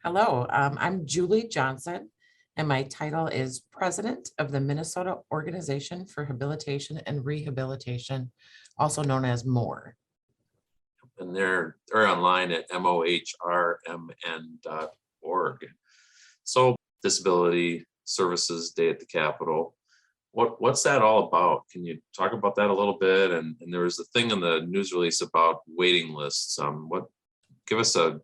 Hello, I'm Julie Johnson, and my title is President of the Minnesota Organization for Habilitation and Rehabilitation, also known as MOHR. And they're online at mohrmn.org. So Disability Services Day at the Capitol. What's that all about? Can you talk about that a little bit? And there was a thing in the news release about waiting lists. Give us a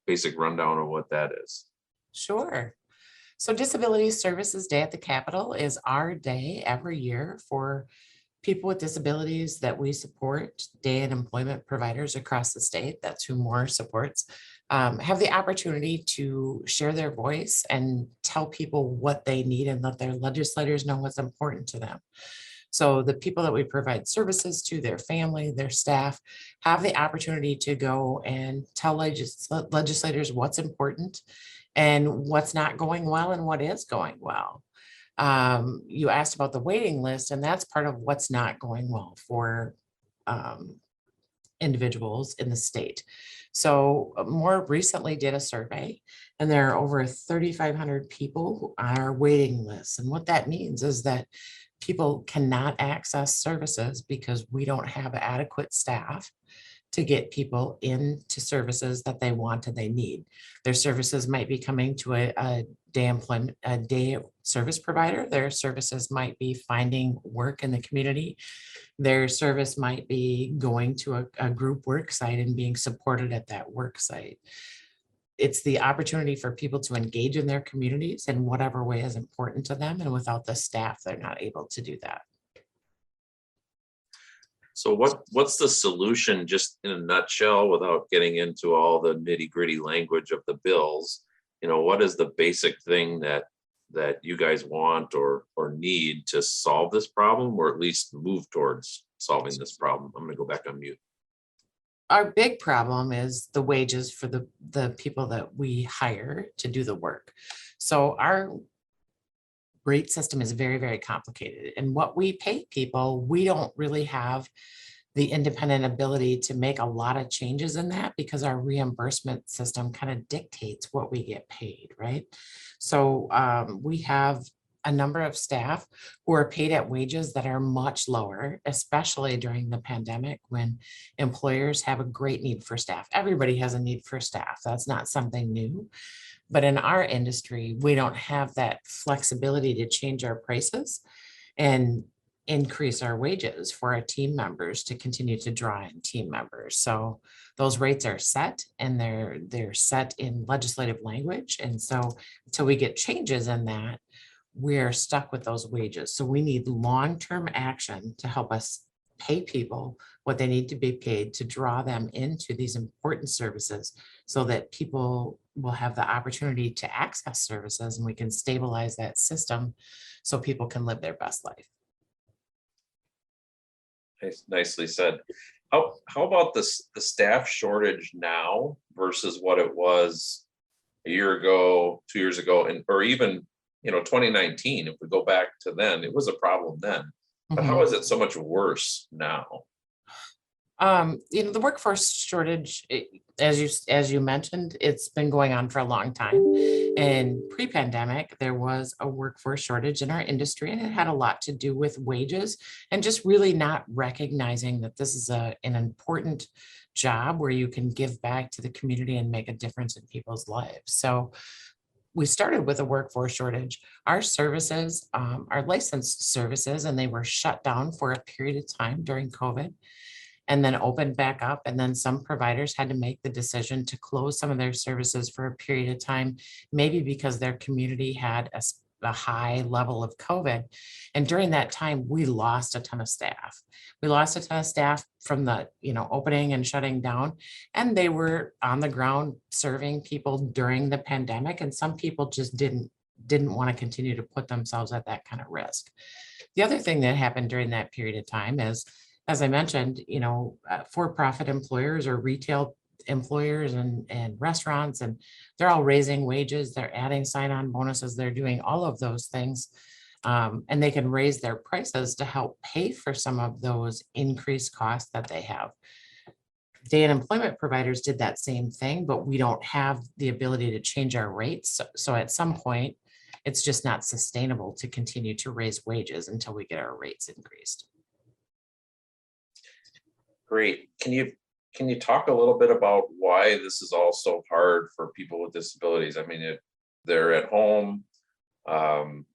basic rundown of what that is. Sure. So Disability Services Day at the Capitol is our day every year for people with disabilities that we support, day and employment providers across the state. That's who MOHR supports, have the opportunity to share their voice and tell people what they need and let their legislators know what's important to them. So the people that we provide services to, their family, their staff, have the opportunity to go and tell legislators what's important and what's not going well and what is going well. You asked about the waiting list, and that's part of what's not going well for individuals in the state. So more recently did a survey, and there are over 3,500 people who are on our waiting lists. And what that means is that people cannot access services because we don't have adequate staff to get people into services that they want and they need. Their services might be coming to a day service provider. Their services might be finding work in the community. Their service might be going to a group work site and being supported at that work site. It's the opportunity for people to engage in their communities in whatever way is important to them. And without the staff, they're not able to do that. So what's the solution, just in a nutshell, without getting into all the nitty gritty language of the bills? What is the basic thing that you guys want or need to solve this problem, or at least move towards solving this problem? I'm going to go back on mute. Our big problem is the wages for the people that we hire to do the work. So our rate system is very, very complicated. And what we pay people, we don't really have the independent ability to make a lot of changes in that because our reimbursement system kind of dictates what we get paid, right? So we have a number of staff who are paid at wages that are much lower, especially during the pandemic when employers have a great need for staff. Everybody has a need for staff. That's not something new. But in our industry, we don't have that flexibility to change our prices and increase our wages for our team members to continue to draw in team members. So those rates are set, and they're set in legislative language. And so until we get changes in that, we're stuck with those wages. So we need long-term action to help us pay people what they need to be paid to draw them into these important services so that people will have the opportunity to access services, and we can stabilize that system so people can live their best life. Nicely said. How about the staff shortage now versus what it was a year ago, 2 years ago, or even 2019? If we go back to then, it was a problem then. But how is it so much worse now? The workforce shortage, as you mentioned, it's been going on for a long time. And pre-pandemic, there was a workforce shortage in our industry, and it had a lot to do with wages and just really not recognizing that this is an important job where you can give back to the community and make a difference in people's lives. So we started with a workforce shortage. Our services are licensed services, and they were shut down for a period of time during COVID and then opened back up. And then some providers had to make the decision to close some of their services for a period of time, maybe because their community had a high level of COVID. And during that time, we lost a ton of staff. We lost a ton of staff from the opening and shutting down, and they were on the ground serving people during the pandemic. And some people just didn't want to continue to put themselves at that kind of risk. The other thing that happened during that period of time is, as I mentioned, for-profit employers or retail employers and restaurants, and they're all raising wages, they're adding sign-on bonuses, they're doing all of those things. And they can raise their prices to help pay for some of those increased costs that they have. Day and employment providers did that same thing, but we don't have the ability to change our rates. So at some point, it's just not sustainable to continue to raise wages until we get our rates increased. Great. Can you talk a little bit about why this is all so hard for people with disabilities? I mean, they're at home. And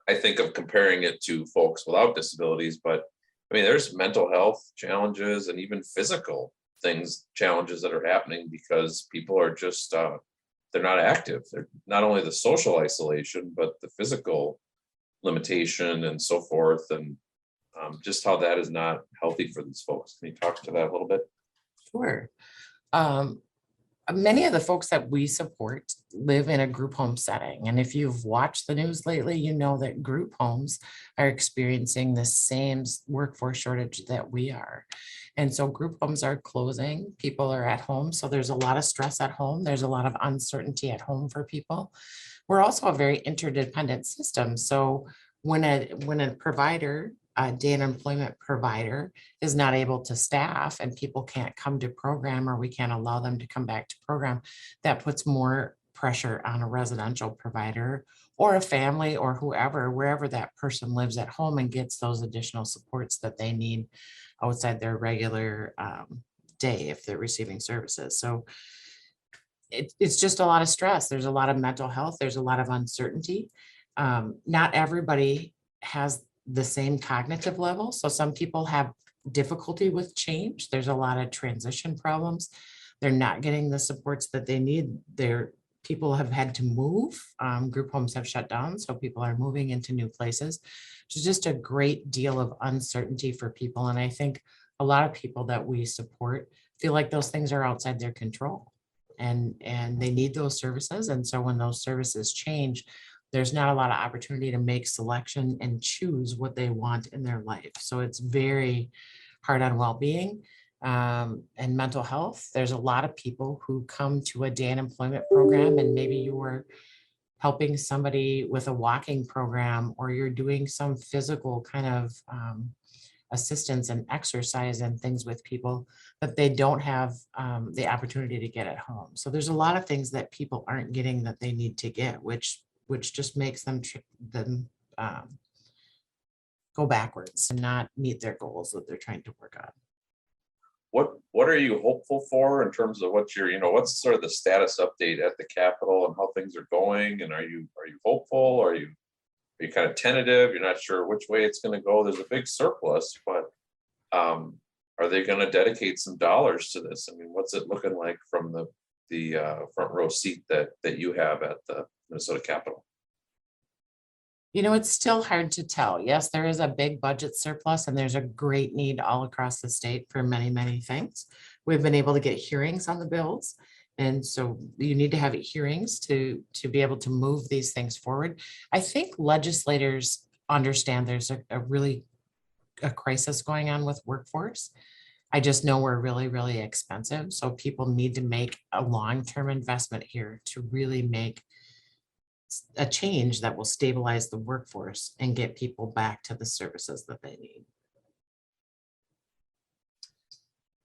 I think of comparing it to folks without disabilities, but I mean, there's mental health challenges and even physical challenges that are happening because people are just, they're not active. They're not only the social isolation, but the physical limitation and so forth. And just how that is not healthy for these folks. Can you talk to that a little bit? Sure. Many of the folks that we support live in a group home setting. And if you've watched the news lately, you know that group homes are experiencing the same workforce shortage that we are. And so group homes are closing, people are at home. So there's a lot of stress at home. There's a lot of uncertainty at home for people. We're also a very interdependent system. So when a provider, a day and employment provider is not able to staff and people can't come to program, or we can't allow them to come back to program, that puts more pressure on a residential provider or a family or whoever, wherever that person lives at home, and gets those additional supports that they need outside their regular day if they're receiving services. So it's just a lot of stress. There's a lot of mental health. There's a lot of uncertainty. Not everybody has the same cognitive level. So some people have difficulty with change. There's a lot of transition problems. They're not getting the supports that they need. People have had to move. Group homes have shut down, so people are moving into new places. It's just a great deal of uncertainty for people. And I think a lot of people that we support feel like those things are outside their control, and they need those services. And so when those services change, there's not a lot of opportunity to make selection and choose what they want in their life. So it's very hard on well-being and mental health. There's a lot of people who come to a day and employment program, and maybe you were helping somebody with a walking program, or you're doing some physical kind of assistance and exercise and things with people that they don't have the opportunity to get at home. So there's a lot of things that people aren't getting that they need to get, which just makes them go backwards and not meet their goals that they're trying to work on. What are you hopeful for in terms of what's sort of the status update at the Capitol and how things are going? And are you hopeful? Are you kind of tentative? You're not sure which way it's going to go. There's a big surplus, but are they going to dedicate some dollars to this? I mean, what's it looking like from the front row seat that you have at the Minnesota Capitol? It's still hard to tell. Yes, there is a big budget surplus, and there's a great need all across the state for many, many things. We've been able to get hearings on the bills. And so you need to have hearings to be able to move these things forward. I think legislators understand there's a crisis going on with workforce. I just know we're really, really expensive. So people need to make a long-term investment here to really make a change that will stabilize the workforce and get people back to the services that they need.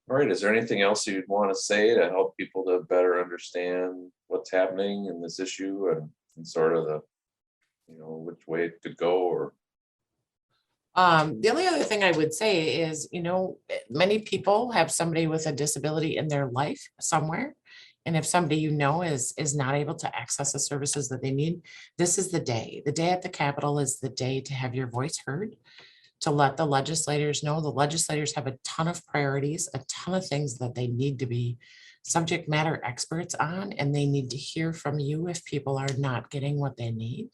All right, is there anything else you'd want to say to help people to better understand what's happening in this issue and sort of the, which way it could go? Or the only other thing I would say is, many people have somebody with a disability in their life somewhere. And if somebody is not able to access the services that they need, this is the day. The day at the Capitol is the day to have your voice heard, to let the legislators know. The legislators have a ton of priorities, a ton of things that they need to be subject matter experts on, and they need to hear from you if people are not getting what they need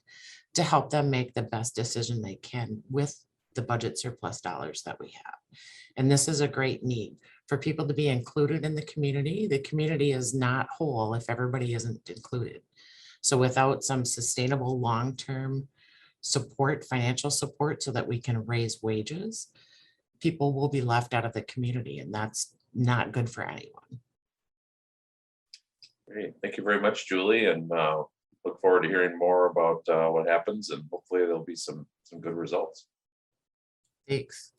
to help them make the best decision they can with the budget surplus dollars that we have. And this is a great need for people to be included in the community. The community is not whole if everybody isn't included. So without some sustainable long-term support, financial support, so that we can raise wages, people will be left out of the community, and that's not good for anyone. great, thank you very much, Julie, and look forward to hearing more about what happens, and hopefully there'll be some good results. Thanks.